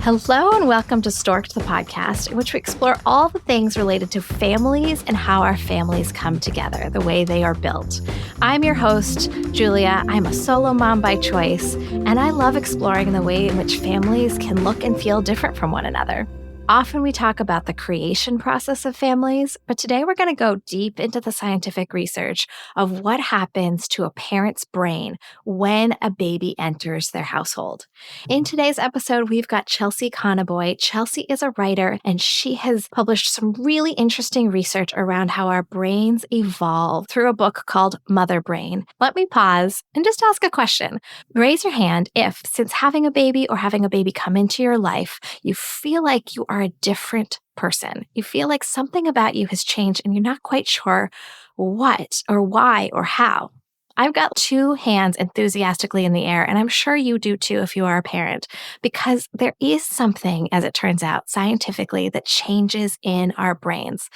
Hello and welcome to Stork'd, the podcast, in which we explore all the things related to families and how our families come together, the way they are built. I'm your host, Julia. I'm a solo mom by choice, and I love exploring the way in which families can look and feel different from one another. Often we talk about the creation process of families, but today we're going to go deep into the scientific research of what happens to a parent's brain when a baby enters their household. In today's episode, we've got Chelsea Conaboy. Chelsea is a writer, and she has published some really interesting research around how our brains evolve through a book called Mother Brain. Let me pause and just ask a question. Raise your hand if, since having a baby or having a baby come into your life, you feel like you are a different person. You feel like something about you has changed and you're not quite sure what or why or how. I've got two hands enthusiastically in the air, and I'm sure you do too if you are a parent, because there is something, as it turns out, scientifically that changes in our brains.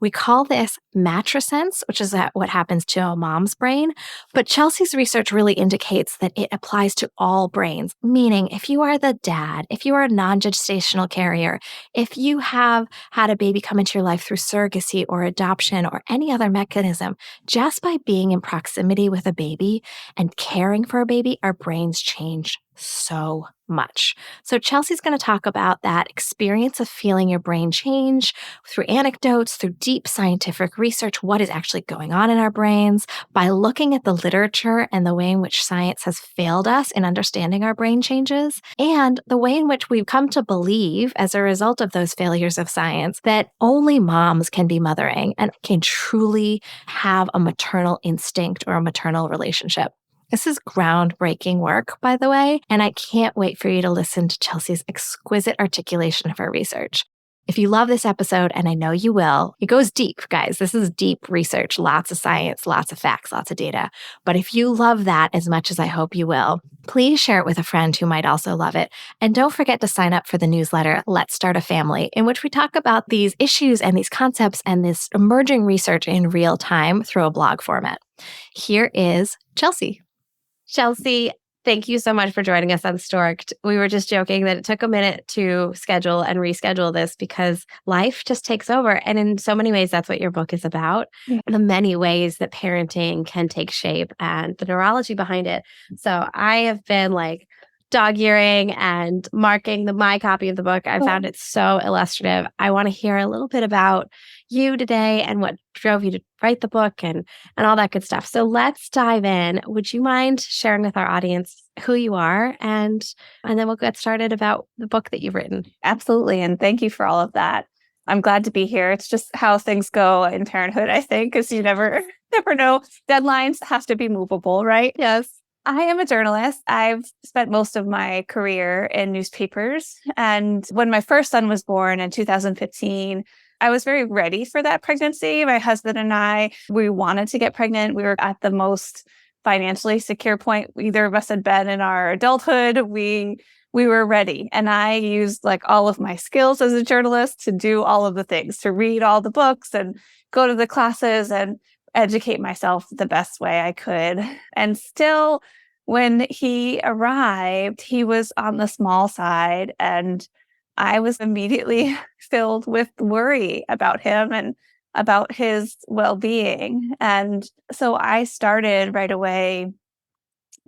We call this matrescence, which is what happens to a mom's brain, but Chelsea's research really indicates that it applies to all brains, meaning if you are the dad, if you are a non-gestational carrier, if you have had a baby come into your life through surrogacy or adoption or any other mechanism, just by being in proximity with a baby and caring for a baby, our brains change so much. So Chelsea's going to talk about that experience of feeling your brain change through anecdotes, through deep scientific research, what is actually going on in our brains, by looking at the literature and the way in which science has failed us in understanding our brain changes, and the way in which we've come to believe, as a result of those failures of science, that only moms can be mothering and can truly have a maternal instinct or a maternal relationship. This is groundbreaking work, by the way, and I can't wait for you to listen to Chelsea's exquisite articulation of her research. If you love this episode, and I know you will, it goes deep, guys. This is deep research, lots of science, lots of facts, lots of data. But if you love that as much as I hope you will, please share it with a friend who might also love it. And don't forget to sign up for the newsletter, Let's Start a Family, in which we talk about these issues and these concepts and this emerging research in real time through a blog format. Here is Chelsea. Chelsea, thank you so much for joining us on Stork'd. We were just joking that it took a minute to schedule and reschedule this because life just takes over. And in so many ways, that's what your book is about. Yeah. The many ways that parenting can take shape and the neurology behind it. So I have been dog-earing and marking my copy of the book. I found it so illustrative. I want to hear a little bit about you today and what drove you to write the book and all that good stuff. So let's dive in. Would you mind sharing with our audience who you are and then we'll get started about the book that you've written? Absolutely. And thank you for all of that. I'm glad to be here. It's just how things go in parenthood, I think, because you never know. Deadlines have to be movable, right? Yes. I am a journalist. I've spent most of my career in newspapers. And when my first son was born in 2015, I was very ready for that pregnancy. My husband and I, we wanted to get pregnant. We were at the most financially secure point either of us had been in our adulthood. We were ready. And I used all of my skills as a journalist to do all of the things, to read all the books and go to the classes and educate myself the best way I could. And still, when he arrived, he was on the small side, and I was immediately filled with worry about him and about his well-being. And so I started right away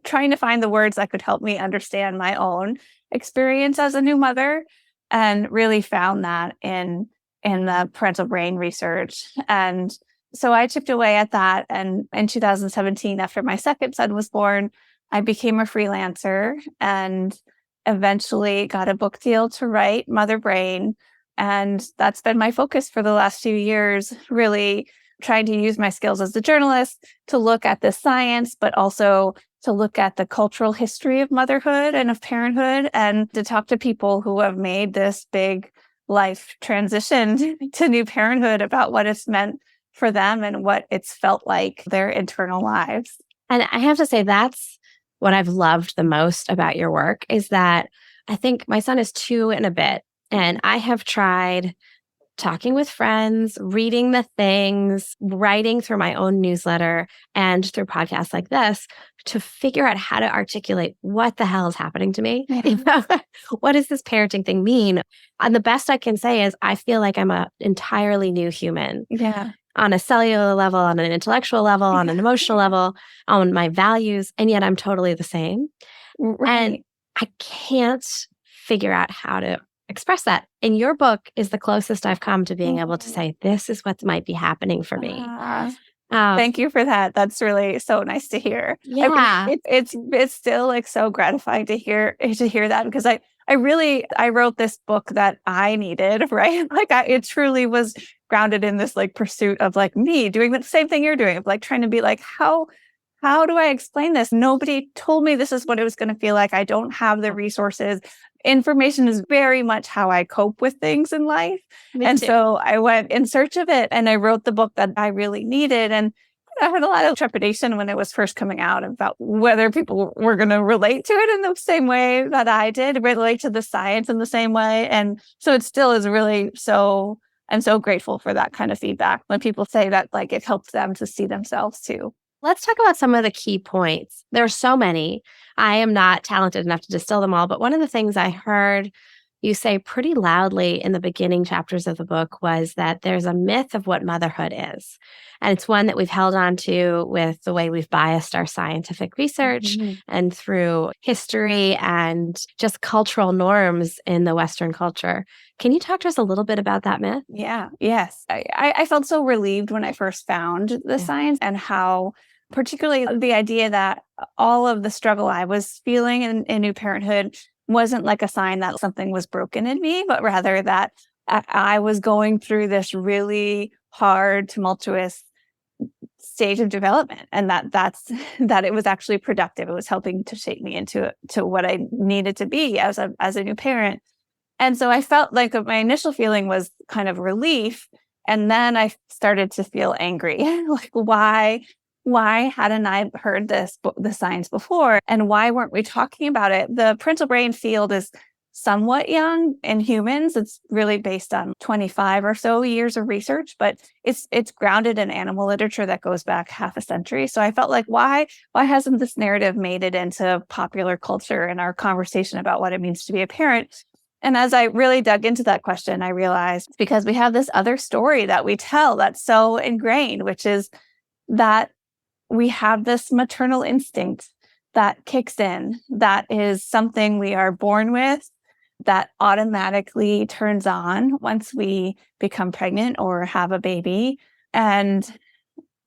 trying to find the words that could help me understand my own experience as a new mother, and really found that in the parental brain research. And so I chipped away at that. And in 2017, after my second son was born, I became a freelancer and eventually got a book deal to write Mother Brain. And that's been my focus for the last few years, really trying to use my skills as a journalist to look at the science, but also to look at the cultural history of motherhood and of parenthood, and to talk to people who have made this big life transition to new parenthood about what it's meant for them and what it's felt like their internal lives. And I have to say, that's what I've loved the most about your work, is that I think my son is 2 and a bit, and I have tried talking with friends, reading the things, writing through my own newsletter and through podcasts like this to figure out how to articulate what the hell is happening to me. What does this parenting thing mean? And the best I can say is I feel like I'm an entirely new human. Yeah. On a cellular level, on an intellectual level, on an emotional level, on my values, and yet I'm totally the same. Right. And I can't figure out how to express that. And your book is the closest I've come to being able to say, this is what might be happening for me. Thank you for that. That's really so nice to hear. Yeah. It's still like so gratifying to hear that, because I wrote this book that I needed, right? It truly was grounded in this like pursuit of like me doing the same thing you're doing, of like trying to be like, how do I explain this? Nobody told me this is what it was going to feel like. I don't have the resources. Information is very much how I cope with things in life. So I went in search of it, and I wrote the book that I really needed. And I had a lot of trepidation when it was first coming out about whether people were going to relate to it in the same way that I did, relate to the science in the same way. And so it still is really so, I'm so grateful for that kind of feedback when people say that like it helps them to see themselves too. Let's talk about some of the key points. There are so many. I am not talented enough to distill them all, but one of the things I heard you say pretty loudly in the beginning chapters of the book was that there's a myth of what motherhood is. And it's one that we've held on to with the way we've biased our scientific research and through history and just cultural norms in the Western culture. Can you talk to us a little bit about that myth? Yes. I felt so relieved when I first found the science, and how particularly the idea that all of the struggle I was feeling in new parenthood wasn't like a sign that something was broken in me, but rather that I was going through this really hard, tumultuous stage of development, and that it was actually productive. It was helping to shape me into what I needed to be as a new parent. And so I felt like my initial feeling was kind of relief, and then I started to feel angry. Like, why hadn't I heard the science before? And why weren't we talking about it? The parental brain field is somewhat young in humans. It's really based on 25 or so years of research, but it's grounded in animal literature that goes back half a century. So I felt like, why hasn't this narrative made it into popular culture and our conversation about what it means to be a parent? And as I really dug into that question, I realized it's because we have this other story that we tell that's so ingrained, which is that we have this maternal instinct that kicks in, that is something we are born with, that automatically turns on once we become pregnant or have a baby. And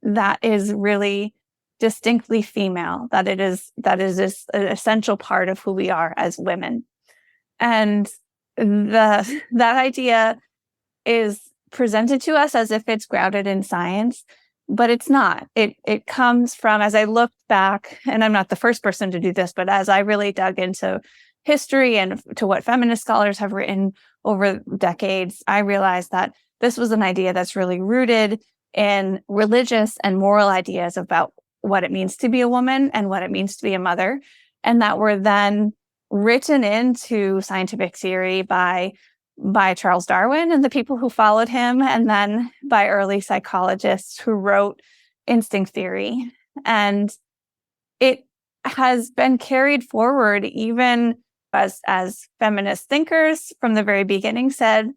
that is really distinctly female, that is this an essential part of who we are as women. And that idea is presented to us as if it's grounded in science, but it's not. It comes from, as I looked back, and I'm not the first person to do this, but as I really dug into history and to what feminist scholars have written over decades, I realized that this was an idea that's really rooted in religious and moral ideas about what it means to be a woman and what it means to be a mother, and that were then written into scientific theory by Charles Darwin and the people who followed him, and then by early psychologists who wrote instinct theory. And it has been carried forward even as feminist thinkers from the very beginning said,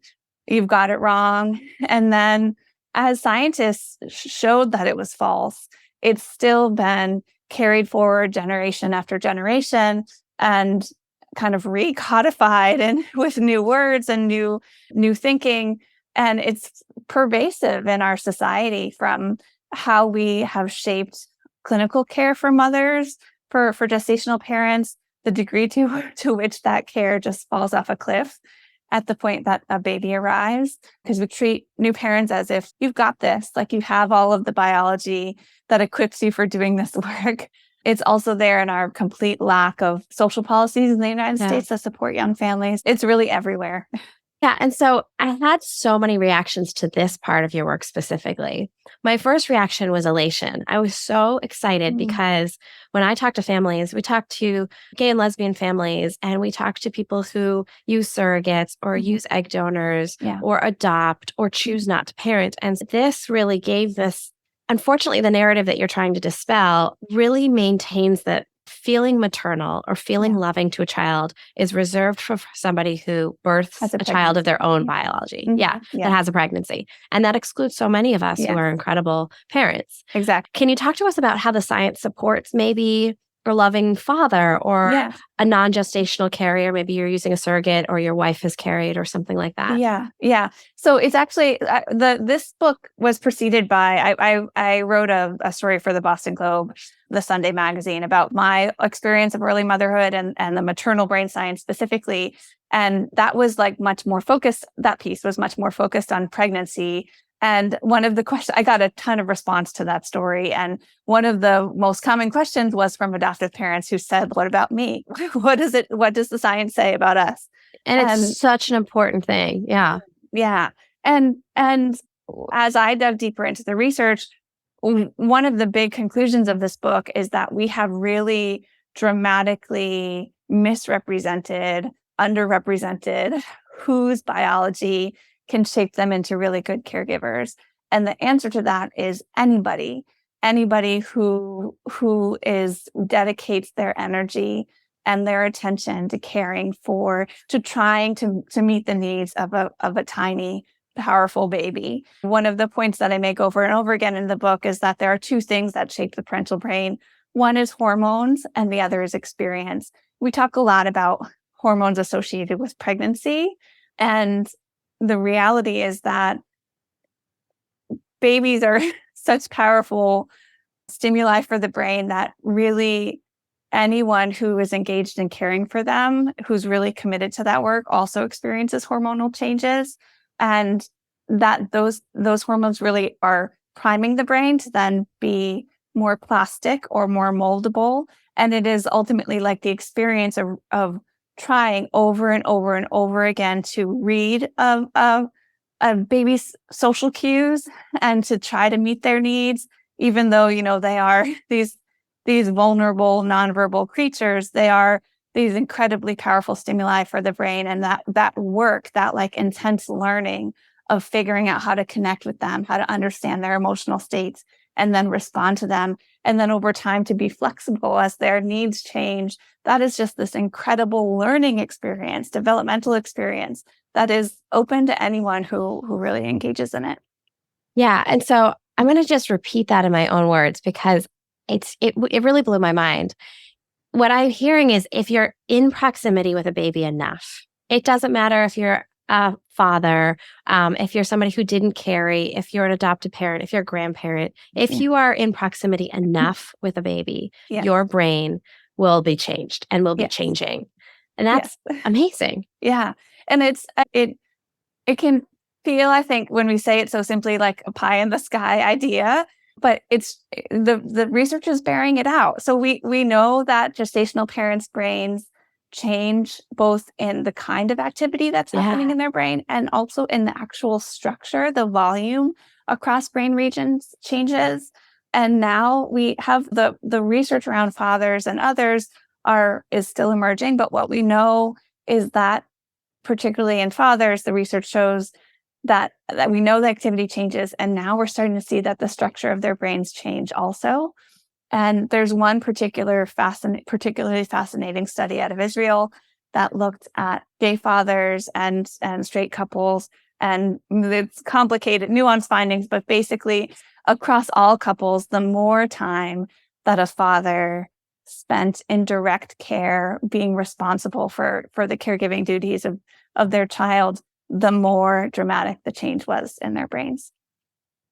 you've got it wrong. And then as scientists showed that it was false, it's still been carried forward generation after generation and kind of recodified and with new words and new thinking. And it's pervasive in our society, from how we have shaped clinical care for mothers, for gestational parents, the degree to which that care just falls off a cliff at the point that a baby arrives, because we treat new parents as if you've got this, like you have all of the biology that equips you for doing this work. It's also there in our complete lack of social policies in the United States that support young families. It's really everywhere. Yeah. And so I had so many reactions to this part of your work specifically. My first reaction was elation. I was so excited because when I talk to families, we talk to gay and lesbian families, and we talk to people who use surrogates or use egg donors Yeah. or adopt or choose not to parent. And this really gave this, unfortunately, the narrative that you're trying to dispel really maintains that feeling maternal or feeling loving to a child is reserved for somebody who births Has a child of their own biology. That has a pregnancy. And that excludes so many of us who are incredible parents. Exactly. Can you talk to us about how the science supports maybe a loving father or a non-gestational carrier? Maybe you're using a surrogate or your wife has carried or something like that. Yeah. So it's actually this book was preceded by I wrote a story for the Boston Globe, the Sunday magazine, about my experience of early motherhood and the maternal brain science specifically. And that was like much more focused. That piece was much more focused on pregnancy. And one of the questions, I got a ton of response to that story. And one of the most common questions was from adoptive parents who said, "What about me? What does the science say about us?" And it's such an important thing. Yeah. Yeah. And as I dug deeper into the research, one of the big conclusions of this book is that we have really dramatically misrepresented, underrepresented whose biology can shape them into really good caregivers. And the answer to that is anybody who dedicates their energy and their attention to caring for, to trying to meet the needs of a tiny, powerful baby. One of the points that I make over and over again in the book is that there are two things that shape the parental brain. One is hormones and the other is experience. We talk a lot about hormones associated with pregnancy, and the reality is that babies are such powerful stimuli for the brain that really anyone who is engaged in caring for them, who's really committed to that work, also experiences hormonal changes. And that those hormones really are priming the brain to then be more plastic or more moldable. And it is ultimately like the experience of trying over and over and over again to read a baby's social cues and to try to meet their needs, even though, they are these vulnerable, nonverbal creatures. They are these incredibly powerful stimuli for the brain. And that work, that like intense learning of figuring out how to connect with them, how to understand their emotional states, and then respond to them. And then over time to be flexible as their needs change. That is just this incredible learning experience, developmental experience that is open to anyone who really engages in it. Yeah. And so I'm going to just repeat that in my own words because it really blew my mind. What I'm hearing is if you're in proximity with a baby enough, it doesn't matter if you're a father, if you're somebody who didn't carry, if you're an adopted parent, if you're a grandparent, if you are in proximity enough with a baby, your brain will be changed and will be changing. And that's amazing. Yeah. And it can feel, I think, when we say it so simply, like a pie in the sky idea, but it's the research is bearing it out. So we know that gestational parents' brains change both in the kind of activity that's happening in their brain and also in the actual structure, the volume across brain regions changes. And now we have the research around fathers and others is still emerging, but what we know is that particularly in fathers, the research shows that we know the activity changes, and now we're starting to see that the structure of their brains change also. And there's one particularly fascinating study out of Israel that looked at gay fathers and straight couples, and it's complicated, nuanced findings, but basically across all couples, the more time that a father spent in direct care, being responsible for the caregiving duties of their child, the more dramatic the change was in their brains.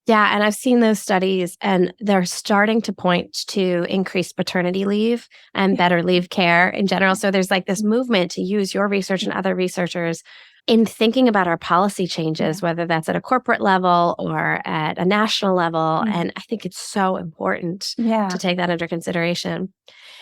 Yeah, and I've seen those studies, and they're starting to point to increased paternity leave and better leave care in general. So there's like this movement to use your research and other researchers in thinking about our policy changes, whether that's at a corporate level or at a national level. And I think it's so important to take that under consideration.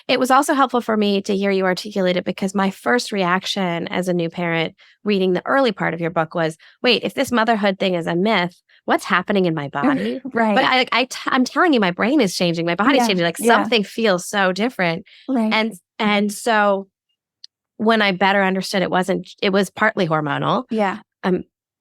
It was also helpful for me to hear you articulate it because my first reaction as a new parent reading the early part of your book was, wait, if this motherhood thing is a myth, what's happening in my body? Right. But I'm telling you, my brain is changing. My body's changing. Like something feels so different. Right. And so when I better understood it was partly hormonal. Yeah.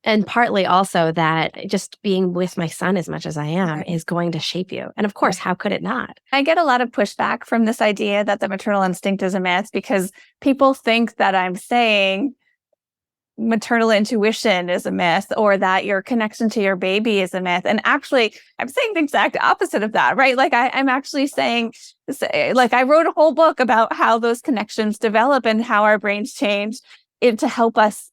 And partly also that just being with my son as much as I am is going to shape you. And of course, how could it not? I get a lot of pushback from this idea that the maternal instinct is a myth because people think that I'm saying maternal intuition is a myth or that your connection to your baby is a myth. And actually, I'm saying the exact opposite of that, right? Like I'm actually saying, like I wrote a whole book about how those connections develop and how our brains change to help us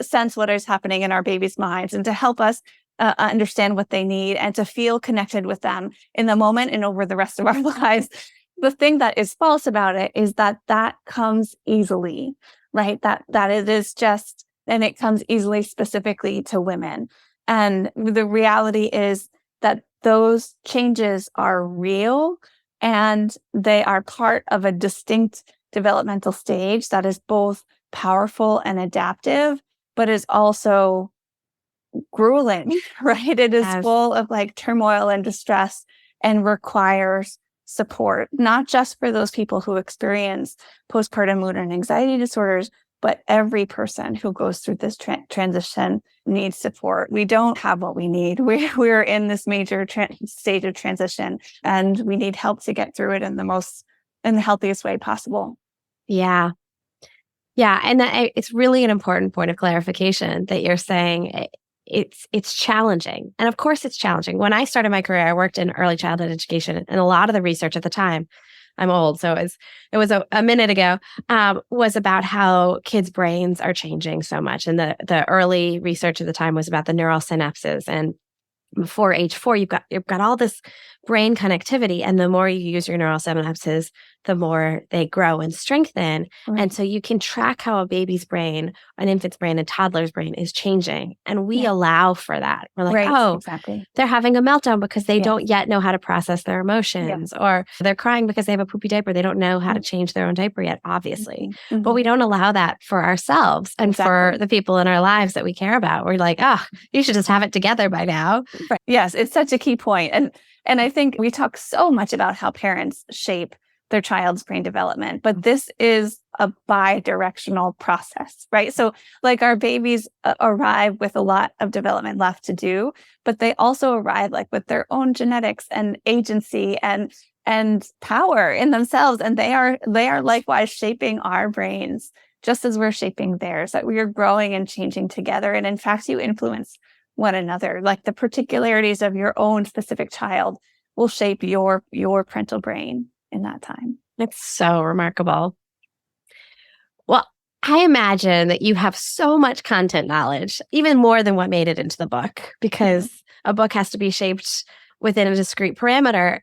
sense what is happening in our baby's minds and to help us understand what they need and to feel connected with them in the moment and over the rest of our lives. The thing that is false about it is that comes easily, right? That it is just, and it comes easily specifically to women. And the reality is that those changes are real and they are part of a distinct developmental stage that is both powerful and adaptive, but is also grueling, right? It is full of like turmoil and distress and requires support, not just for those people who experience postpartum mood and anxiety disorders, but every person who goes through this transition needs support. We don't have what we need. We're in this major stage of transition, and we need help to get through it in the healthiest way possible. Yeah. Yeah. And it's really an important point of clarification that you're saying it's challenging. And of course it's challenging. When I started my career, I worked in early childhood education, and a lot of the research at the time, I'm old, so it was a minute ago, was about how kids' brains are changing so much. And the early research at the time was about the neural synapses. And before age 4, you've got all this brain connectivity, and the more you use your neural synapses, the more they grow and strengthen. Right. And so you can track how a baby's brain, an infant's brain, a toddler's brain is changing. And we allow for that. We're like, exactly. They're having a meltdown because they don't yet know how to process their emotions, or they're crying because they have a poopy diaper. They don't know how to change their own diaper yet, obviously. Mm-hmm. But we don't allow that for ourselves and for the people in our lives that we care about. We're like, you should just have it together by now. Right. Yes, it's such a key point. And I think we talk so much about how parents shape their child's brain development, but this is a bi-directional process, right? So like our babies arrive with a lot of development left to do, but they also arrive like with their own genetics and agency and power in themselves. And they are likewise shaping our brains just as we're shaping theirs, that we are growing and changing together. And in fact, you influence one another. Like the particularities of your own specific child will shape your parental brain in that time. It's so remarkable. Well, I imagine that you have so much content knowledge, even more than what made it into the book, because a book has to be shaped within a discrete parameter.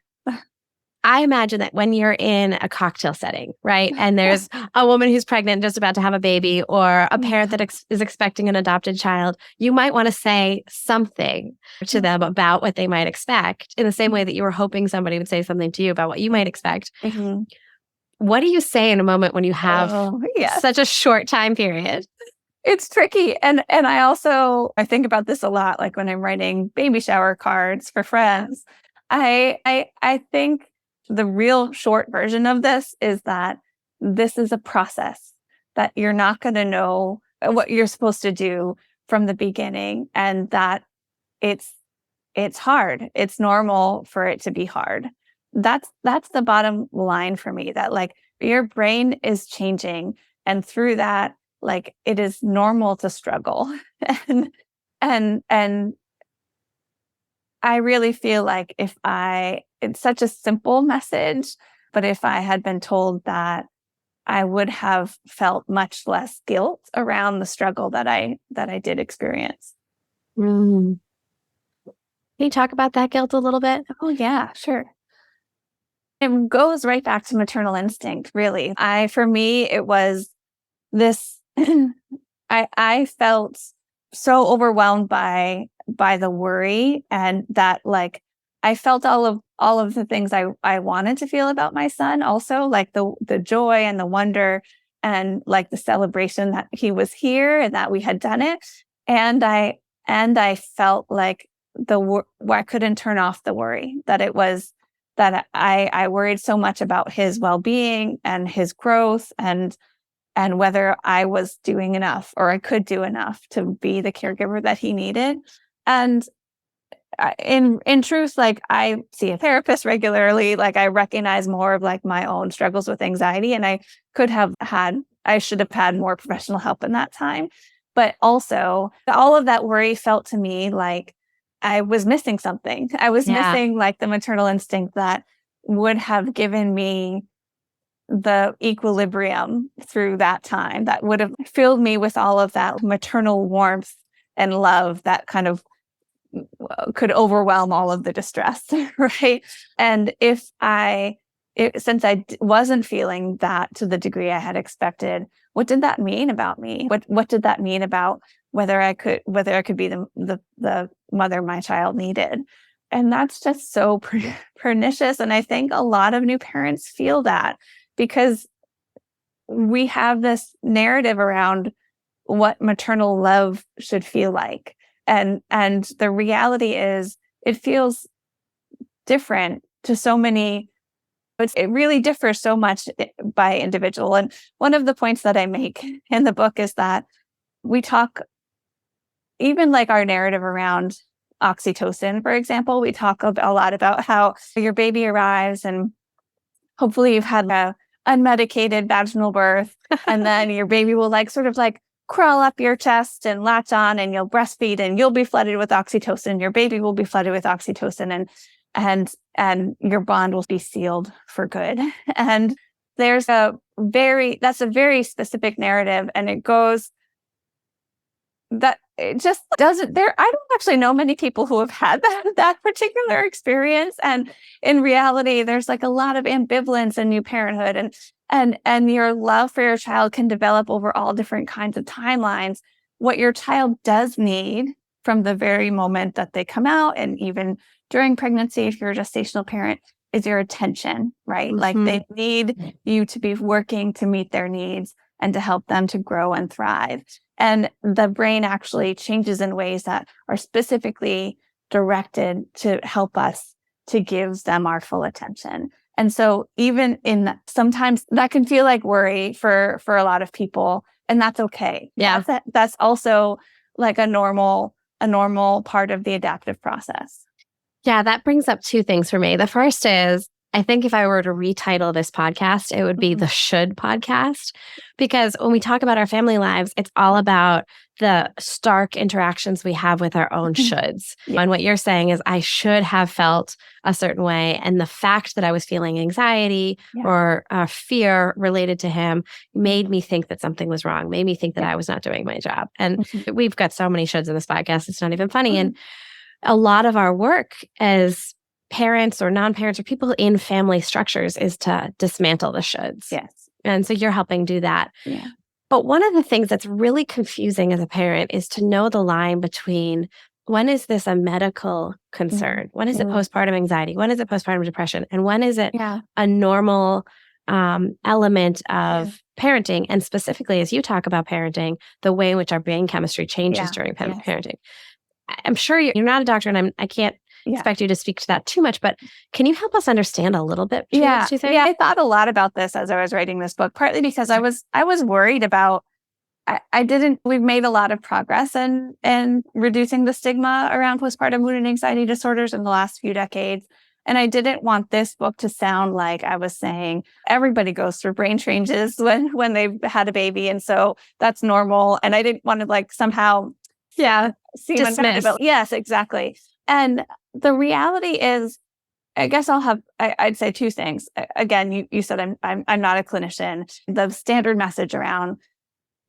I imagine that when you're in a cocktail setting, right, and there's a woman who's pregnant just about to have a baby, or a parent that is expecting an adopted child, you might want to say something to them about what they might expect in the same way that you were hoping somebody would say something to you about what you might expect. Mm-hmm. What do you say in a moment when you have such a short time period? It's tricky. And I think about this a lot, like when I'm writing baby shower cards for friends. I think the real short version of this is that this is a process, that you're not going to know what you're supposed to do from the beginning, and that it's hard. It's normal for it to be hard. That's the bottom line for me, that like your brain is changing, and through that, like it is normal to struggle. and I really feel like it's such a simple message, but if I had been told that, I would have felt much less guilt around the struggle that I did experience. Mm. Can you talk about that guilt a little bit? Oh yeah, sure. It goes right back to maternal instinct, really. For me, it was this I felt so overwhelmed by the worry, and that like I felt all of the things I wanted to feel about my son, also like the joy and the wonder and like the celebration that he was here and that we had done it. And I felt like I couldn't turn off the worry, that it was that I worried so much about his well-being and his growth and whether I was doing enough or I could do enough to be the caregiver that he needed. And in truth, like I see a therapist regularly, like I recognize more of like my own struggles with anxiety, and I should have had more professional help in that time. But also all of that worry felt to me like I was missing something. I was missing like the maternal instinct that would have given me the equilibrium through that time, that would have filled me with all of that maternal warmth and love that kind of could overwhelm all of the distress, right? And since I wasn't feeling that to the degree I had expected, what did that mean about me? What did that mean about whether I could be the mother my child needed? And that's just so pernicious. And I think a lot of new parents feel that, because we have this narrative around what maternal love should feel like. And the reality is it feels different to so many. It really differs so much by individual. And one of the points that I make in the book is that we talk, even like our narrative around oxytocin, for example, we talk a lot about how your baby arrives and hopefully you've had a unmedicated vaginal birth, and then your baby will like sort of like crawl up your chest and latch on, and you'll breastfeed and you'll be flooded with oxytocin. Your baby will be flooded with oxytocin, and your bond will be sealed for good. And that's a very specific narrative, and it goes that it just doesn't there. I don't actually know many people who have had that particular experience. And in reality, there's like a lot of ambivalence in new parenthood, and your love for your child can develop over all different kinds of timelines. What your child does need from the very moment that they come out, and even during pregnancy, if you're a gestational parent, is your attention, right? Mm-hmm. Like they need you to be working to meet their needs and to help them to grow and thrive. And the brain actually changes in ways that are specifically directed to help us to give them our full attention. And so even sometimes that can feel like worry for a lot of people, and that's okay. Yeah. That's also like a normal part of the adaptive process. Yeah, that brings up two things for me. The first is, I think if I were to retitle this podcast, it would be the Should podcast, because when we talk about our family lives, it's all about the stark interactions we have with our own shoulds. Yeah. And what you're saying is I should have felt a certain way. And the fact that I was feeling anxiety or fear related to him made me think that something was wrong, made me think that I was not doing my job. And we've got so many shoulds in this podcast, it's not even funny. And a lot of our work as parents or non-parents or people in family structures is to dismantle the shoulds. Yes. And so you're helping do that. Yeah. But one of the things that's really confusing as a parent is to know the line between when is this a medical concern? When is it postpartum anxiety? When is it postpartum depression? And when is it a normal element of parenting? And specifically, as you talk about parenting, the way in which our brain chemistry changes during parenting. I'm sure you're not a doctor, and I can't expect you to speak to that too much, but can you help us understand a little bit between those two things? Yeah, I thought a lot about this as I was writing this book, partly because I was worried about, we've made a lot of progress in reducing the stigma around postpartum mood and anxiety disorders in the last few decades. And I didn't want this book to sound like I was saying everybody goes through brain changes when they've had a baby, and so that's normal. And I didn't want to like somehow seem dismiss. Yes, exactly. And the reality is, I guess I'd say two things. Again, you said I'm not a clinician. The standard message around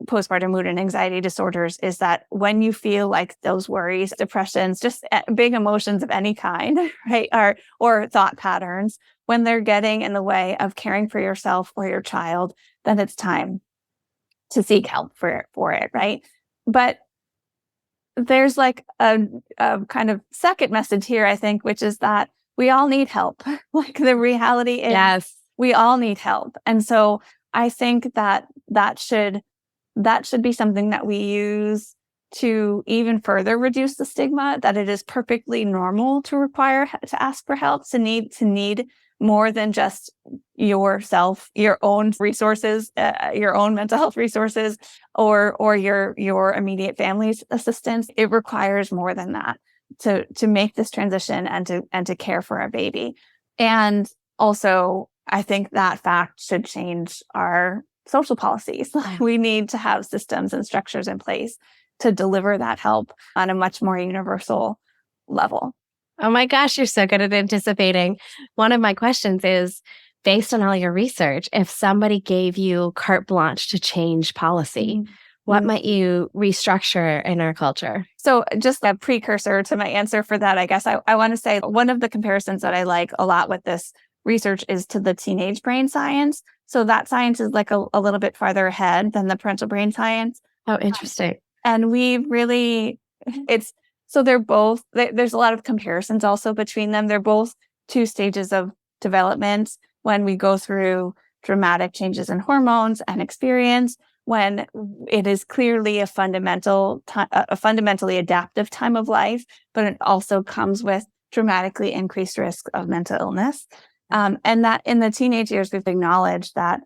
postpartum mood and anxiety disorders is that when you feel like those worries, depressions, just big emotions of any kind, right, or thought patterns, when they're getting in the way of caring for yourself or your child, then it's time seek help for it, right? But there's like a kind of second message here, I think, which is that we all need help. Like the reality is Yes. we all need help. And so I think that should be something that we use to even further reduce the stigma, that it is perfectly normal to ask for help, to need more than just yourself, your own resources, your own mental health resources, or your immediate family's assistance. It requires more than that to make this transition and to care for a baby. And also, I think that fact should change our social policies. We need to have systems and structures in place to deliver that help on a much more universal level. Oh my gosh, you're so good at anticipating. One of my questions is, based on all your research, if somebody gave you carte blanche to change policy, what might you restructure in our culture? So just a precursor to my answer for that, I guess I want to say one of the comparisons that I like a lot with this research is to the teenage brain science. So that science is like a little bit farther ahead than the parental brain science. Oh, interesting. And we really, so they're both, there's a lot of comparisons also between them. They're both two stages of development when we go through dramatic changes in hormones and experience, when it is clearly a fundamentally adaptive time of life, but it also comes with dramatically increased risk of mental illness. And that in the teenage years, we've acknowledged that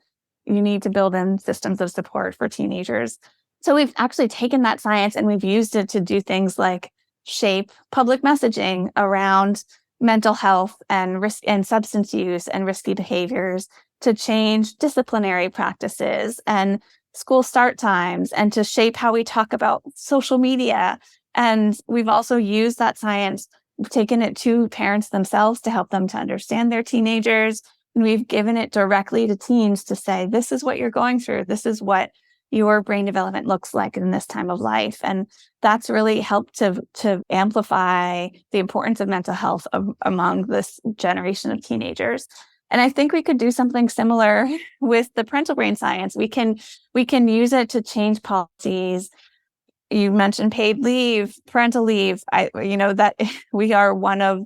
you need to build in systems of support for teenagers. So we've actually taken that science and we've used it to do things like shape public messaging around mental health and risk and substance use and risky behaviors, to change disciplinary practices and school start times, and to shape how we talk about social media. And we've also used that science, taken it to parents themselves to help them to understand their teenagers. And we've given it directly to teens to say, this is what you're going through. This is what your brain development looks like in this time of life. And that's really helped to amplify the importance of mental health among this generation of teenagers. And I think we could do something similar with the parental brain science. We can use it to change policies. You mentioned paid leave, parental leave. That we are one of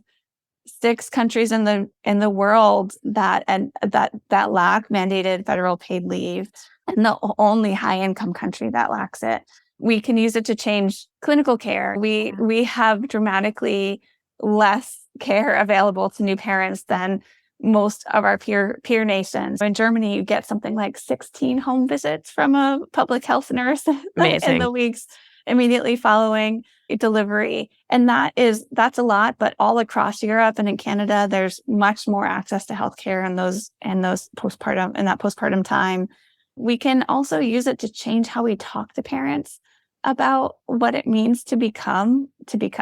6 countries in the world that lack mandated federal paid leave, and the only high-income country that lacks it. We can use it to change clinical care. We have dramatically less care available to new parents than most of our peer nations. In Germany, you get something like 16 home visits from a public health nurse in the weeks immediately following delivery. And that's a lot, but all across Europe and in Canada, there's much more access to healthcare in that postpartum time. We can also use it to change how we talk to parents about what it means to become,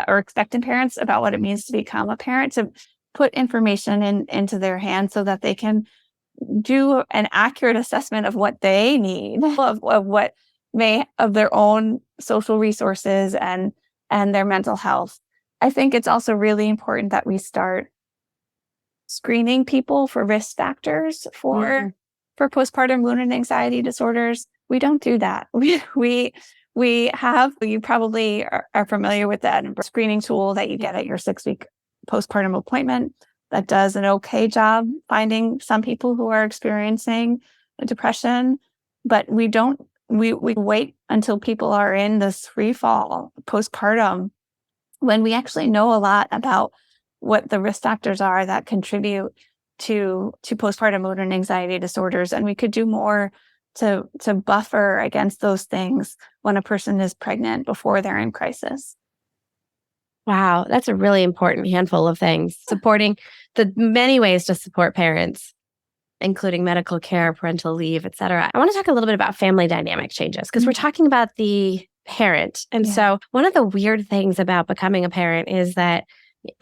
or expectant parents about what it means to become a parent, to put information into their hands so that they can do an accurate assessment of what they need, of their own social resources and their mental health. I think it's also really important that we start screening people for risk factors for postpartum mood and anxiety disorders. We don't do that. You probably are familiar with that screening tool that you get at your 6-week postpartum appointment that does an okay job finding some people who are experiencing depression, but we wait until people are in this free fall postpartum when we actually know a lot about what the risk factors are that contribute to postpartum mood and anxiety disorders. And we could do more to buffer against those things when a person is pregnant before they're in crisis. Wow, that's a really important handful of things. Supporting the many ways to support parents, including medical care, parental leave, et cetera. I want to talk a little bit about family dynamic changes, because we're talking about the parent. And so one of the weird things about becoming a parent is that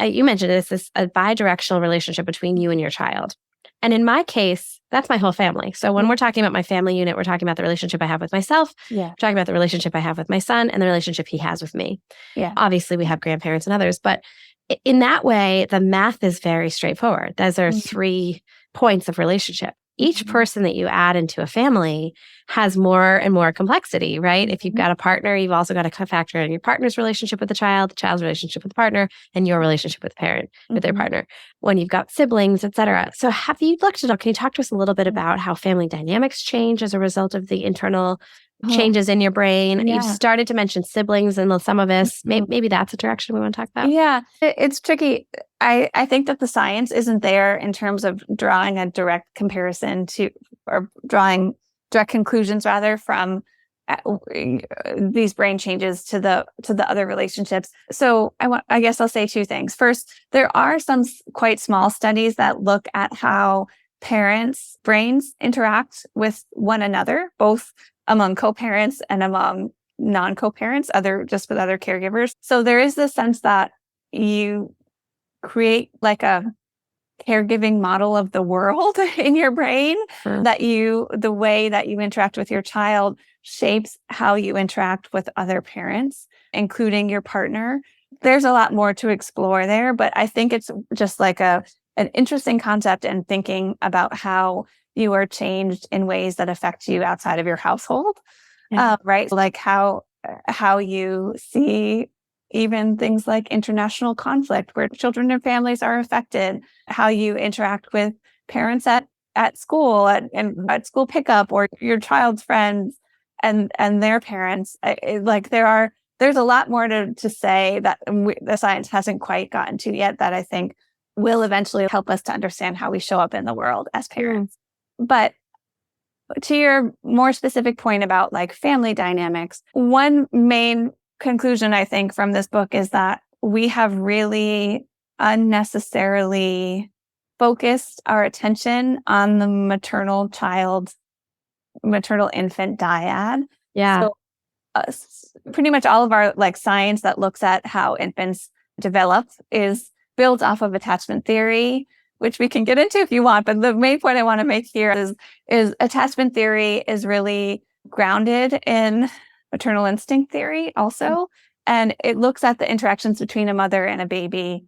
you mentioned this a bi-directional relationship between you and your child. And in my case, that's my whole family. So when we're talking about my family unit, we're talking about the relationship I have with myself, we're talking about the relationship I have with my son, and the relationship he has with me. Yeah. Obviously, we have grandparents and others, but in that way, the math is very straightforward. Those are 3 points of relationship. each person that you add into a family has more and more complexity, right? If you've got a partner, you've also got to factor in your partner's relationship with the child's relationship with the partner, and your relationship with the parent, with their partner, when you've got siblings, et cetera. So have you looked at, can you talk to us a little bit about how family dynamics change as a result of the internal changes in your brain? Yeah. You've started to mention siblings and some of us. Maybe that's a direction we want to talk about. Yeah, it's tricky. I think that the science isn't there in terms of drawing a direct comparison to, or drawing direct conclusions rather from these brain changes to the other relationships. So I guess I'll say two things. First, there are some quite small studies that look at how parents' brains interact with one another, both among co-parents and among non-co-parents, just with other caregivers. So there is this sense that you create like a caregiving model of the world in your brain, that the way that you interact with your child shapes how you interact with other parents, including your partner. There's a lot more to explore there, but I think it's just like an interesting concept and thinking about how you are changed in ways that affect you outside of your household, right? Like how you see even things like international conflict where children and families are affected, how you interact with parents at school and at school pickup, or your child's friends and their parents. There's a lot more to say that the science hasn't quite gotten to yet that I think will eventually help us to understand how we show up in the world as parents. But to your more specific point about like family dynamics, one main conclusion I think from this book is that we have really unnecessarily focused our attention on the maternal infant dyad. Yeah. So pretty much all of our like science that looks at how infants develop is built off of attachment theory, which we can get into if you want. But the main point I want to make here is attachment theory is really grounded in maternal instinct theory also. And it looks at the interactions between a mother and a baby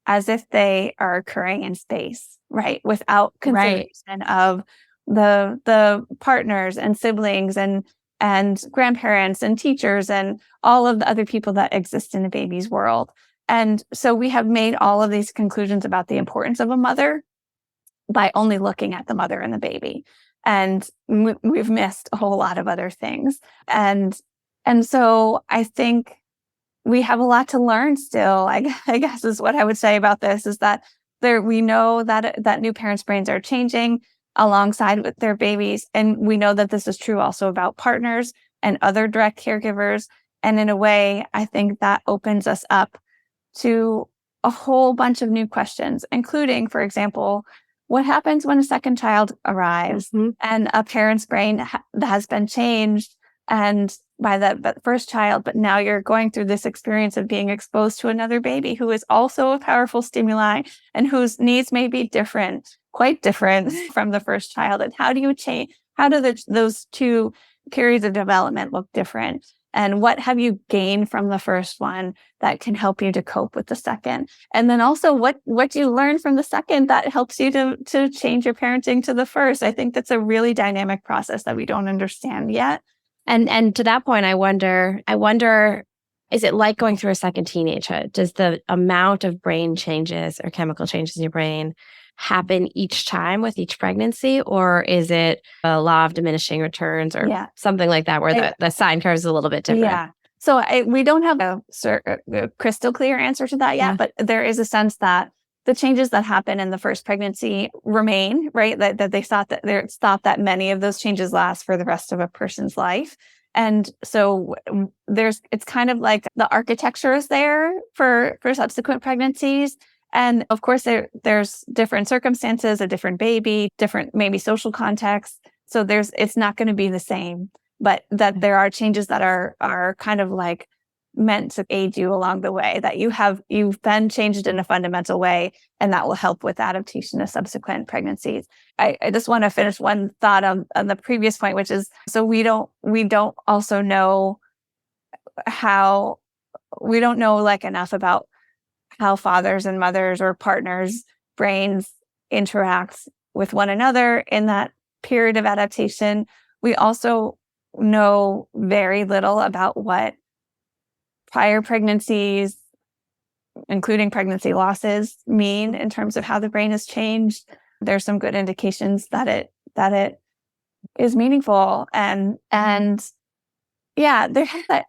as if they are occurring in space, right? Without consideration of the partners and siblings and grandparents and teachers and all of the other people that exist in a baby's world. And so we have made all of these conclusions about the importance of a mother by only looking at the mother and the baby. And we've missed a whole lot of other things. And so I think we have a lot to learn still, I guess is what I would say about this, is that we know that new parents' brains are changing alongside with their babies. And we know that this is true also about partners and other direct caregivers. And in a way, I think that opens us up to a whole bunch of new questions, including, for example, what happens when a second child arrives and a parent's brain has been changed and by that first child, but now you're going through this experience of being exposed to another baby who is also a powerful stimuli and whose needs may be quite different from the first child. And how do you change? How do those two periods of development look different? And what have you gained from the first one that can help you to cope with the second? And then also what do you learn from the second that helps you to change your parenting to the first? I think that's a really dynamic process that we don't understand yet. And to that point, I wonder, is it like going through a second teenagehood? Does the amount of brain changes or chemical changes in your brain happen each time with each pregnancy? Or is it a law of diminishing returns or something like that where the sine curve is a little bit different? Yeah. So we don't have a crystal clear answer to that yet, but there is a sense that the changes that happen in the first pregnancy remain, right? That they thought that many of those changes last for the rest of a person's life. And so it's kind of like the architecture is there for subsequent pregnancies. And of course, there's different circumstances, a different baby, different maybe social contexts. So it's not going to be the same, but that there are changes that are kind of like meant to aid you along the way, that you've been changed in a fundamental way, and that will help with adaptation to subsequent pregnancies. I just want to finish one thought on the previous point, which is, so we don't also know we don't know like enough about how fathers and mothers or partners' brains interact with one another, in that period of adaptation. We also know very little about what prior pregnancies, including pregnancy losses, mean in terms of how the brain has changed. There's some good indications that it is meaningful. And yeah,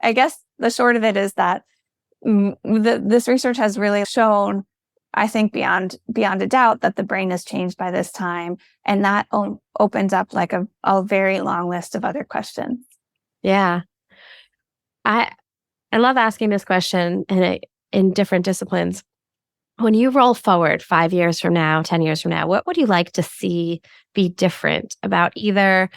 I guess the short of it is that this research has really shown, I think beyond a doubt, that the brain has changed by this time. And that opens up like a very long list of other questions. Yeah. I love asking this question in different disciplines. When you roll forward 5 years from now, 10 years from now, what would you like to see be different about either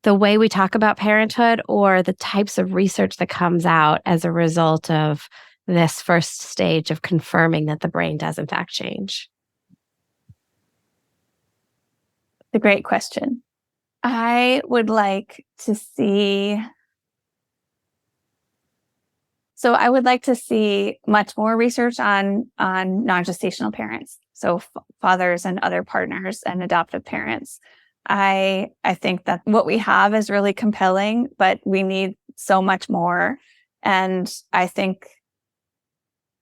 the way we talk about parenthood or the types of research that comes out as a result of this first stage of confirming that the brain does in fact change? It's a great question. I would like to see much more research on non-gestational parents, so fathers and other partners and adoptive parents. I think that what we have is really compelling, but we need so much more. And I think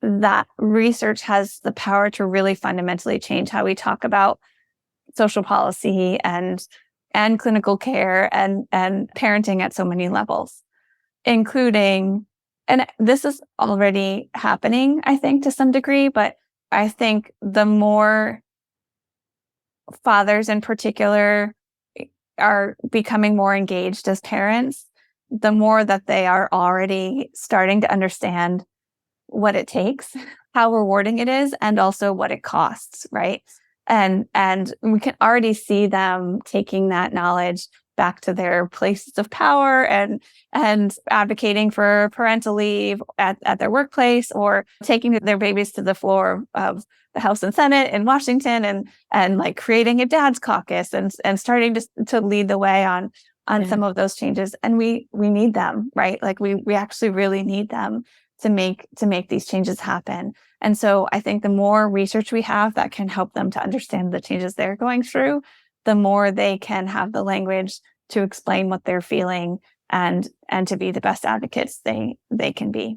that research has the power to really fundamentally change how we talk about social policy and clinical care and parenting at so many levels, including, and this is already happening, I think, to some degree, but I think the more fathers in particular are becoming more engaged as parents, the more that they are already starting to understand what it takes, how rewarding it is, and also what it costs, right? And we can already see them taking that knowledge back to their places of power and advocating for parental leave at their workplace, or taking their babies to the floor of the House and Senate in Washington and like creating a dad's caucus and starting to lead the way on some of those changes. And we need them, right? Like we actually really need them to make these changes happen. And so I think the more research we have that can help them to understand the changes they're going through, the more they can have the language to explain what they're feeling and to be the best advocates they can be.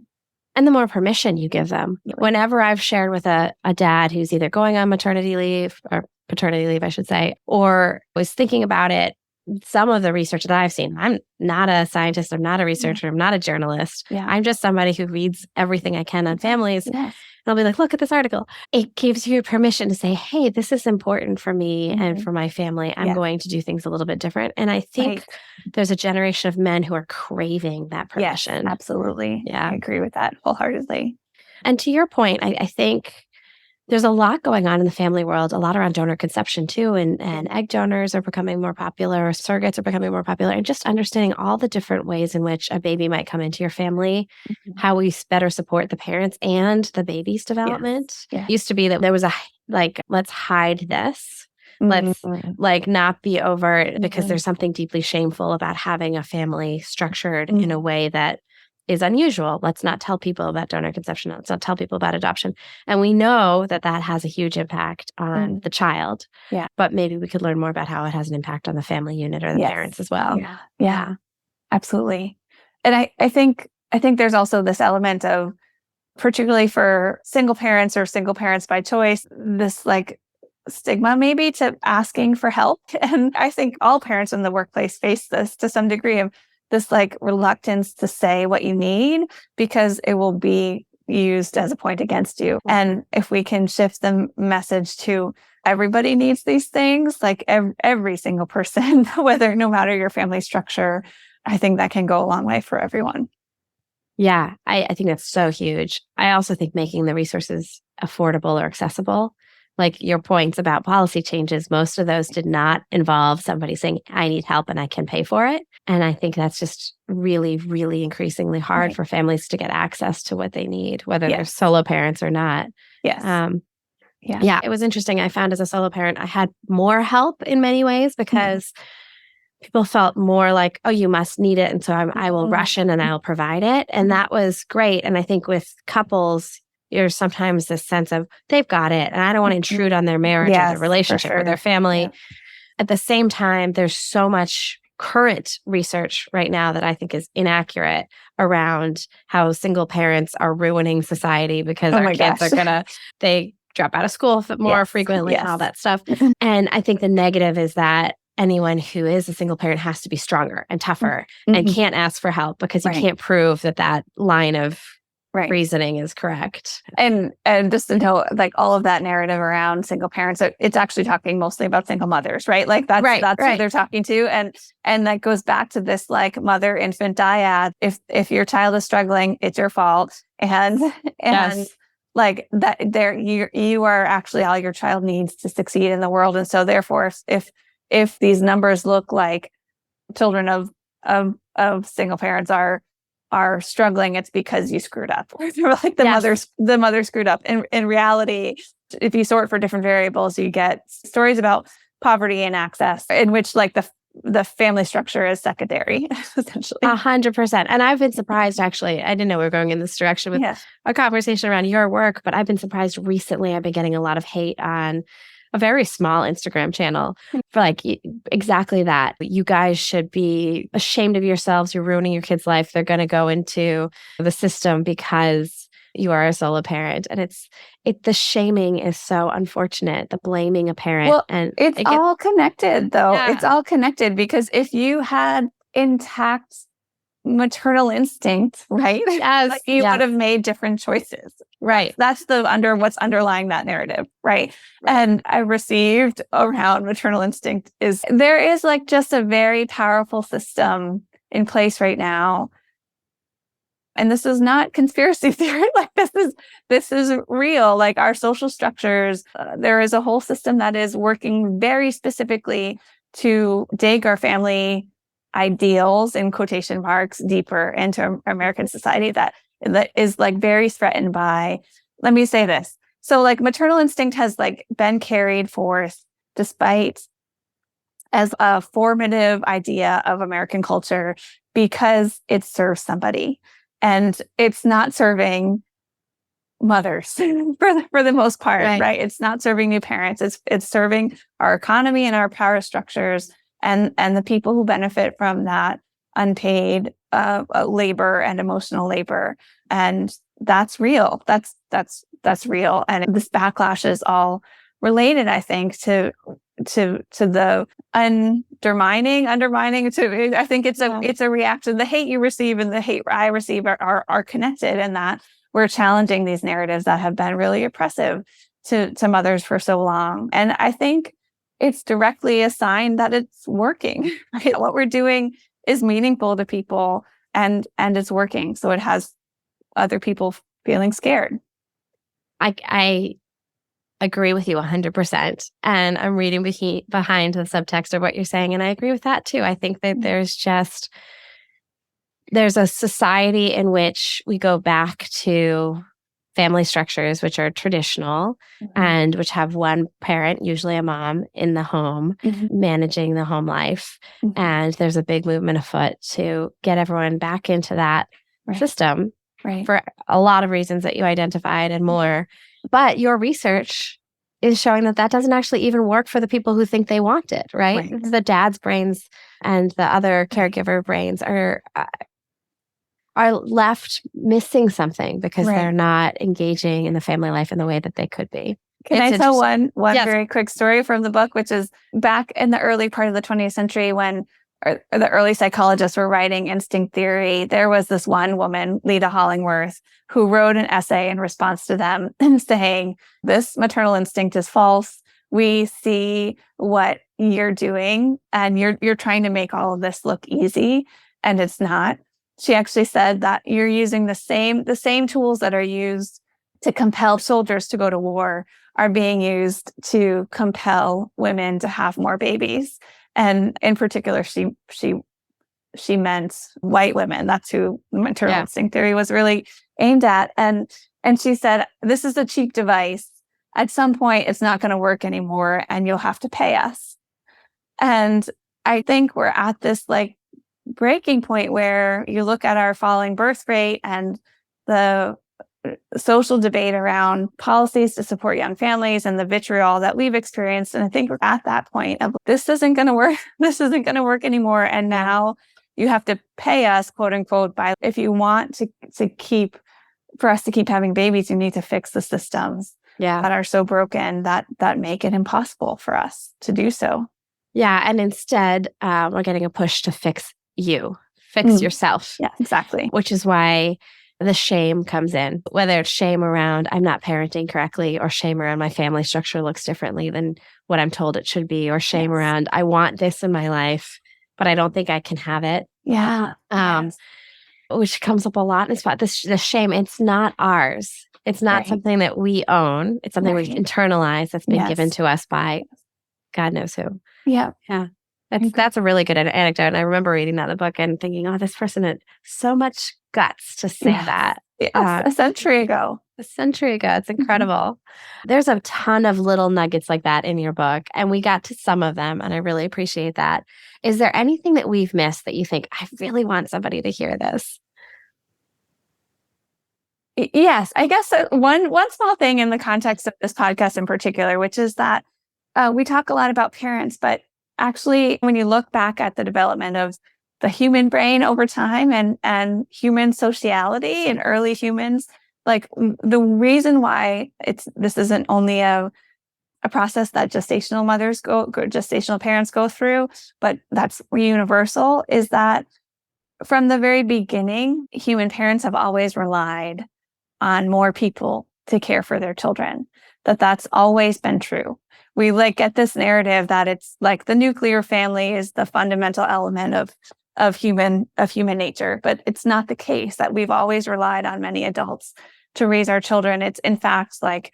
And the more permission you give them. Whenever I've shared with a dad who's either going on maternity leave or paternity leave, I should say, or was thinking about it, some of the research that I've seen, I'm not a scientist, I'm not a researcher, I'm not a journalist. Yeah. I'm just somebody who reads everything I can on families. Yes. And I'll be like, look at this article. It gives you permission to say, hey, this is important for me and for my family. I'm going to do things a little bit different. And I think there's a generation of men who are craving that permission. Yes, absolutely. Yeah. I agree with that wholeheartedly. And to your point, I think there's a lot going on in the family world, a lot around donor conception too, and egg donors are becoming more popular, surrogates are becoming more popular, and just understanding all the different ways in which a baby might come into your family, how we better support the parents and the baby's development. Yes. It used to be that there was let's hide this. Let's not be overt because there's something deeply shameful about having a family structured in a way that is unusual. Let's not tell people about donor conception. Let's not tell people about adoption. And we know that has a huge impact on the child. Yeah. But maybe we could learn more about how it has an impact on the family unit or the parents as well. Yeah. Absolutely. And I think there's also this element of, particularly for single parents or single parents by choice, this like stigma maybe to asking for help. And I think all parents in the workplace face this to some degree of this like reluctance to say what you need because it will be used as a point against you. And if we can shift the message to everybody needs these things, like every single person, no matter your family structure, I think that can go a long way for everyone. Yeah, I think that's so huge. I also think making the resources affordable or accessible, like your points about policy changes, most of those did not involve somebody saying, I need help and I can pay for it. And I think that's just really, really increasingly hard for families to get access to what they need, whether they're solo parents or not. Yes. Yeah, it was interesting. I found as a solo parent, I had more help in many ways because people felt more like, oh, you must need it. And so I will rush in and I'll provide it. And that was great. And I think with couples, there's sometimes this sense of they've got it and I don't want to intrude on their marriage or their relationship or their family. at the same time, there's so much current research right now that I think is inaccurate around how single parents are ruining society because our kids are they drop out of school more frequently and all that stuff. And I think the negative is that anyone who is a single parent has to be stronger and tougher and can't ask for help because you can't prove that line of reasoning is correct. And just to know, like all of that narrative around single parents, it's actually talking mostly about single mothers, right? Like that's who they're talking to. And that goes back to this like mother infant dyad. If your child is struggling, it's your fault. And like that you are actually all your child needs to succeed in the world. And so therefore if these numbers look like children of single parents are struggling, it's because you screwed up. Like the mother screwed up. In reality, if you sort for different variables, you get stories about poverty and access in which like the family structure is secondary, essentially. 100%. And I've been surprised, actually. I didn't know we were going in this direction with a conversation around your work, but I've been surprised recently. I've been getting a lot of hate on a very small Instagram channel for like exactly that. You guys should be ashamed of yourselves. You're ruining your kid's life. They're going to go into the system because you are a solo parent. And the shaming is so unfortunate, the blaming a parent. Well, and it's all connected though. Yeah. It's all connected because if you had intact maternal instinct, right? Yes. Like you would have made different choices. Right. That's what's underlying that narrative. Right. And I received around maternal instinct there is like just a very powerful system in place right now. And this is not conspiracy theory. Like this is real. Like our social structures, there is a whole system that is working very specifically to dig our family ideals in quotation marks deeper into American society that is like very threatened by, let me say this. So like maternal instinct has like been carried forth despite as a formative idea of American culture because it serves somebody and it's not serving mothers for the most part, right? It's not serving new parents. It's serving our economy and our power structures and the people who benefit from that unpaid labor and emotional labor. And that's real. That's real. And this backlash is all related, I think, to the undermining. I think it's a reaction. The hate you receive and the hate I receive are connected in that we're challenging these narratives that have been really oppressive to mothers for so long. And I think it's directly a sign that it's working. Right? What we're doing is meaningful to people and it's working. So it has other people feeling scared. I agree with you 100%. And I'm reading behind the subtext of what you're saying. And I agree with that too. I think that there's a society in which we go back to family structures, which are traditional and which have one parent, usually a mom, in the home, managing the home life. And there's a big movement afoot to get everyone back into that system for a lot of reasons that you identified and more. But your research is showing that doesn't actually even work for the people who think they want it, right? The dad's brains and the other caregiver brains are left missing something because they're not engaging in the family life in the way that they could be. Can I tell one very quick story from the book, which is back in the early part of the 20th century when the early psychologists were writing instinct theory, there was this one woman, Leda Hollingworth, who wrote an essay in response to them saying, this maternal instinct is false. We see what you're doing and you're trying to make all of this look easy and it's not. She actually said that you're using the same tools that are used to compel soldiers to go to war are being used to compel women to have more babies. And in particular, she meant white women. That's who maternal instinct theory was really aimed at. And she said, this is a cheap device. At some point, it's not going to work anymore and you'll have to pay us. And I think we're at this like breaking point where you look at our falling birth rate and the social debate around policies to support young families and the vitriol that we've experienced. And I think we're at that point of this isn't going to work. This isn't going to work anymore. And now you have to pay us, quote unquote, by if you want for us to keep having babies, you need to fix the systems that are so broken that make it impossible for us to do so. Yeah. And instead, we're getting a push to fix yourself. Yeah, exactly. Which is why the shame comes in, whether it's shame around I'm not parenting correctly, or shame around my family structure looks differently than what I'm told it should be, or shame around I want this in my life, but I don't think I can have it. Yeah. Which comes up a lot in this spot. The shame, it's not ours. It's not something that we own. It's something we've internalized that's been given to us by God knows who. Yeah. Yeah. That's a really good anecdote. And I remember reading that in the book and thinking, oh, this person had so much guts to say that. A century ago. It's incredible. There's a ton of little nuggets like that in your book, and we got to some of them, and I really appreciate that. Is there anything that we've missed that you think, I really want somebody to hear this? Yes. I guess one small thing in the context of this podcast in particular, which is that we talk a lot about parents, but actually, when you look back at the development of the human brain over time and human sociality in early humans, like the reason why this isn't only a process that gestational parents go through, but that's universal, is that from the very beginning, human parents have always relied on more people to care for their children. That's always been true. We get this narrative that it's like the nuclear family is the fundamental element of human nature, but it's not the case. That we've always relied on many adults to raise our children. It's in fact like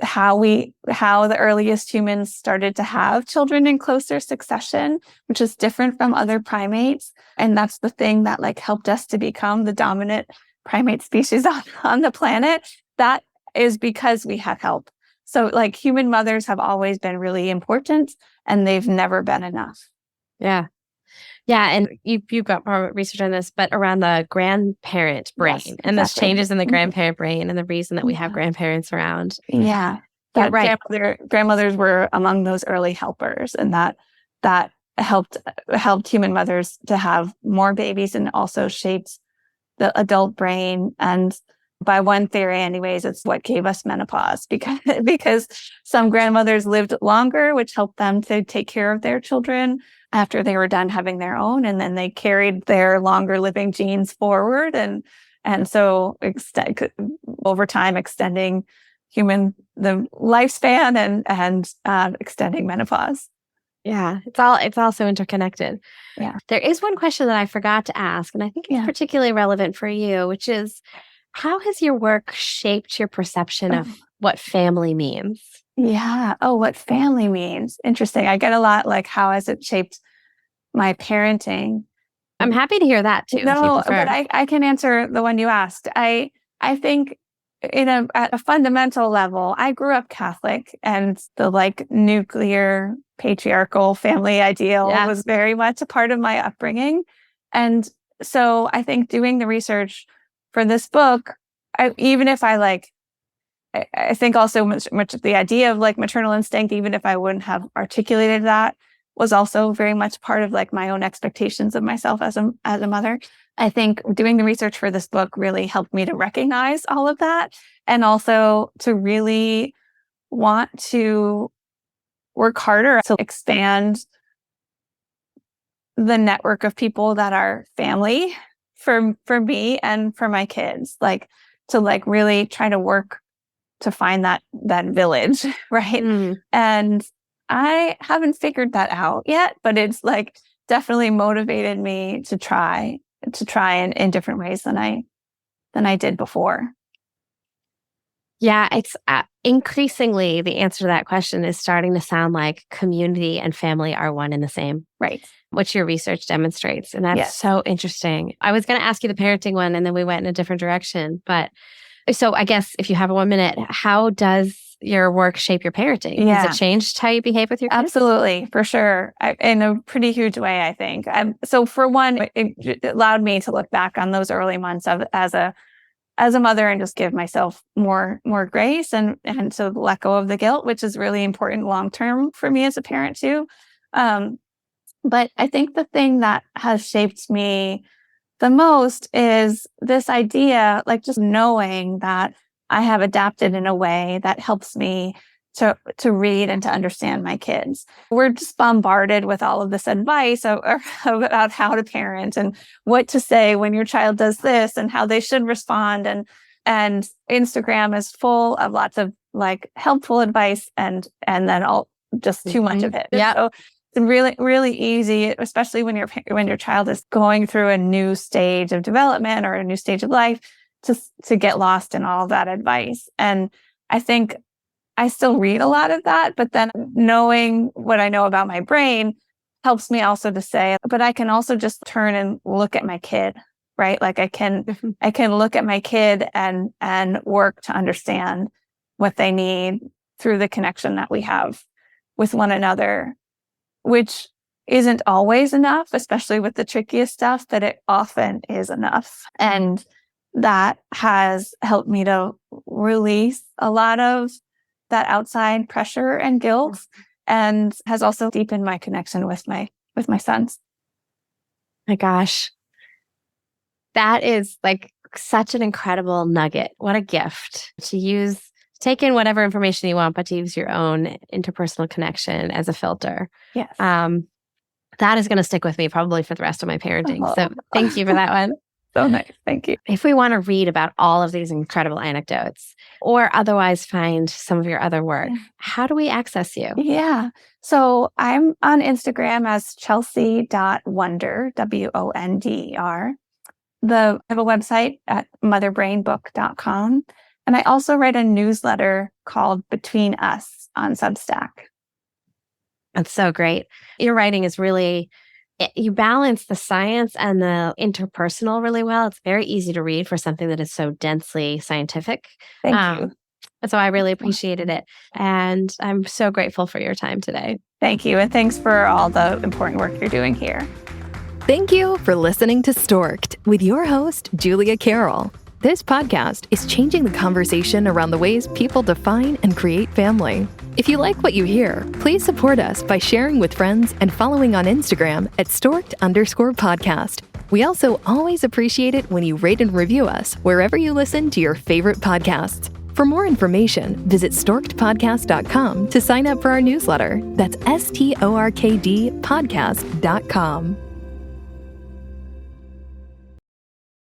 how the earliest humans started to have children in closer succession, which is different from other primates, and that's the thing that helped us to become the dominant primate species on the planet. That is because we had help. So human mothers have always been really important, and they've never been enough. Yeah. Yeah. And you've got more research on this, but around the grandparent brain and those changes in the grandparent brain and the reason that we have grandparents around. Yeah. That grandmothers were among those early helpers, and that helped human mothers to have more babies, and also shaped the adult brain. And by one theory anyways, it's what gave us menopause, because some grandmothers lived longer, which helped them to take care of their children after they were done having their own, and then they carried their longer living genes forward, and so over time extending the lifespan and extending menopause. Yeah, it's all so interconnected. Yeah. There is one question that I forgot to ask, and I think it's particularly relevant for you, which is, how has your work shaped your perception of what family means? Yeah. Oh, what family means. Interesting. I get a lot how has it shaped my parenting? I'm happy to hear that too. No, but I can answer the one you asked. I think at a fundamental level, I grew up Catholic, and the nuclear patriarchal family ideal was very much a part of my upbringing. And so I think doing the research for this book, even if I think also much of the idea of maternal instinct, even if I wouldn't have articulated that, was also very much part of my own expectations of myself as a mother. I think doing the research for this book really helped me to recognize all of that, and also to really want to work harder to expand the network of people that are family for me and for my kids, to really try to work to find that village, right? And I haven't figured that out yet, but it's definitely motivated me to try in different ways than I did before. Yeah, it's increasingly the answer to that question is starting to sound like community and family are one and the same. Right. Which your research demonstrates. And that's so interesting. I was going to ask you the parenting one, and then we went in a different direction. But so I guess if you have 1 minute, how does your work shape your parenting? Yeah. Has it changed how you behave with your kids? Absolutely, for sure. In a pretty huge way, I think. So for one, it allowed me to look back on those early months as as a mother and just give myself more grace and to let go of the guilt, which is really important long-term for me as a parent too. But I think the thing that has shaped me the most is this idea, like just knowing that I have adapted in a way that helps me to read and to understand my kids. We're just bombarded with all of this advice about how to parent and what to say when your child does this and how they should respond. And Instagram is full of lots of like helpful advice and then all just too much of it. Yeah. So it's really, really easy, especially when your child is going through a new stage of development or a new stage of life, to get lost in all of that advice. And I think I still read a lot of that, but then knowing what I know about my brain helps me also to say, but I can also just turn and look at my kid, right? Like I can look at my kid and work to understand what they need through the connection that we have with one another, which isn't always enough, especially with the trickiest stuff, but it often is enough. And that has helped me to release a lot of that outside pressure and guilt, and has also deepened my connection with my sons. My gosh. That is like such an incredible nugget. What a gift to take in whatever information you want, but to use your own interpersonal connection as a filter. Yes. That is going to stick with me probably for the rest of my parenting. So thank you for that one. So nice. Thank you. If we want to read about all of these incredible anecdotes or otherwise find some of your other work, how do we access you? Yeah. So I'm on Instagram as chelsea.wonder, WONDER. I have a website at motherbrainbook.com. And I also write a newsletter called Between Us on Substack. That's so great. Your writing is really, you balance the science and the interpersonal really well. It's very easy to read for something that is so densely scientific. Thank you. So I really appreciated it. And I'm so grateful for your time today. Thank you. And thanks for all the important work you're doing here. Thank you for listening to Stork'd with your host, Julia Carroll. This podcast is changing the conversation around the ways people define and create family. If you like what you hear, please support us by sharing with friends and following on Instagram at Stork'd_podcast. We also always appreciate it when you rate and review us wherever you listen to your favorite podcasts. For more information, visit storkedpodcast.com to sign up for our newsletter. That's STORKD podcast.com.